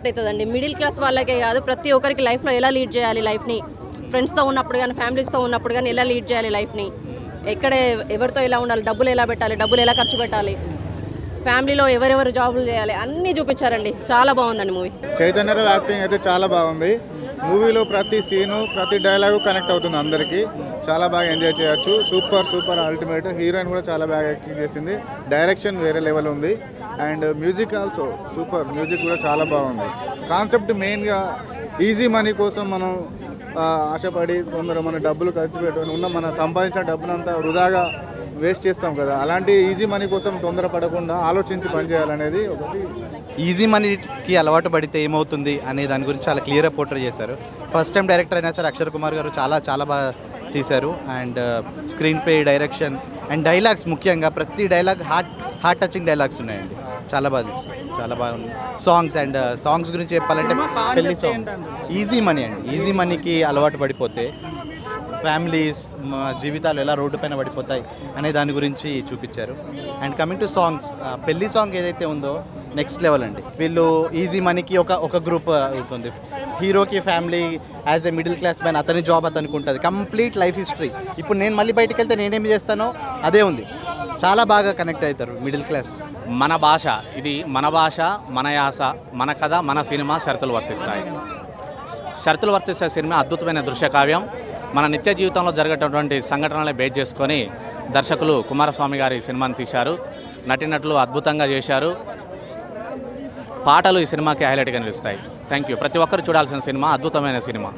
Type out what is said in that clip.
Connect అవుతుందండి. Middle class వాళ్ళకే కాదు, ప్రతి ఒక్కరికి లైఫ్లో ఎలా లీడ్ చేయాలి లైఫ్ని, ఫ్రెండ్స్తో ఉన్నప్పుడు కానీ ఫ్యామిలీస్తో ఉన్నప్పుడు కానీ ఎలా లీడ్ చేయాలి లైఫ్ని, ఎక్కడ ఎవరితో ఎలా ఉండాలి, డబ్బులు ఎలా పెట్టాలి, డబ్బులు ఎలా ఖర్చు పెట్టాలి, ఫ్యామిలీలో ఎవరెవరు జాబులు చేయాలి అన్నీ చూపించారండి. చాలా బాగుందండి మూవీ. చైతన్యరావు యాక్టింగ్ అయితే చాలా బాగుంది. మూవీలో ప్రతి సీను ప్రతి డైలాగు కనెక్ట్ అవుతుంది అందరికీ. చాలా బాగా ఎంజాయ్ చేయొచ్చు. Super super ultimate. హీరోయిన్ కూడా చాలా బాగా యాక్టింగ్ చేసింది. డైరెక్షన్ వేరే లెవెల్ ఉంది. And music also super. Music కూడా చాలా బాగుంది. కాన్సెప్ట్ మెయిన్గా ఈజీ మనీ కోసం మనం ఆశపడి తొందర మన డబ్బులు ఖర్చు పెట్టుకొని ఉన్న మన సంపాదించిన డబ్బునంతా వృధాగా వేస్ట్ చేస్తాం కదా, అలాంటి ఈజీ మనీ కోసం తొందరపడకుండా ఆలోచించి పనిచేయాలనేది ఒకటి. ఈజీ మనీకి అలవాటు పడితే ఏమవుతుంది అనే దాని గురించి చాలా క్లియర్గా పోర్ట్రే చేశారు. ఫస్ట్ టైం డైరెక్టర్ అయినా సరే అక్షర్ కుమార్ గారు చాలా చాలా బాగా తీశారు. And screen play, direction and dialogues, ముఖ్యంగా ప్రతి డైలాగ్ హార్ట్ టచింగ్ డైలాగ్స్ ఉన్నాయండి. చాలా బాగా తీస్తారు, చాలా బాగుంది. సాంగ్స్ అండ్ సాంగ్స్ గురించి చెప్పాలంటే పెళ్లి సాంగ్ ఈజీ మనీ అండి. ఈజీ మనీకి అలవాటు పడిపోతే ఫ్యామిలీస్ జీవితాలు ఎలా రోడ్డు పైన పడిపోతాయి అనే దాని గురించి చూపించారు. అండ్ కమింగ్ టు సాంగ్స్, పెళ్లి సాంగ్ ఏదైతే ఉందో నెక్స్ట్ లెవెల్ అండి. వీళ్ళు ఈజీ మనీకి ఒక గ్రూప్ అవుతుంది. హీరోకి family as a middle class man, అతని జాబ్ అతనికి ఉంటుంది, కంప్లీట్ లైఫ్ హిస్టరీ. ఇప్పుడు నేను మళ్ళీ బయటకు వెళ్తే నేనేం చేస్తానో అదే ఉంది. చాలా బాగా కనెక్ట్ అవుతారు మిడిల్ క్లాస్. మన భాష ఇది, మన భాష మన యాస, మన కథ మన సినిమా, షరతులు వర్తిస్తాయి. షరతులు వర్తిస్తే సినిమా అద్భుతమైన దృశ్యకావ్యం. మన నిత్య జీవితంలో జరిగేటటువంటి సంఘటనలే బేస్ చేసుకొని దర్శకులు కుమారస్వామి గారు ఈ సినిమాని తీశారు. నటినట్లు అద్భుతంగా చేశారు. పాటలు ఈ సినిమాకి హైలైట్గా నిలుస్తాయి. Thank you. ప్రతి ఒక్కరు చూడాల్సిన సినిమా, అద్భుతమైన సినిమా.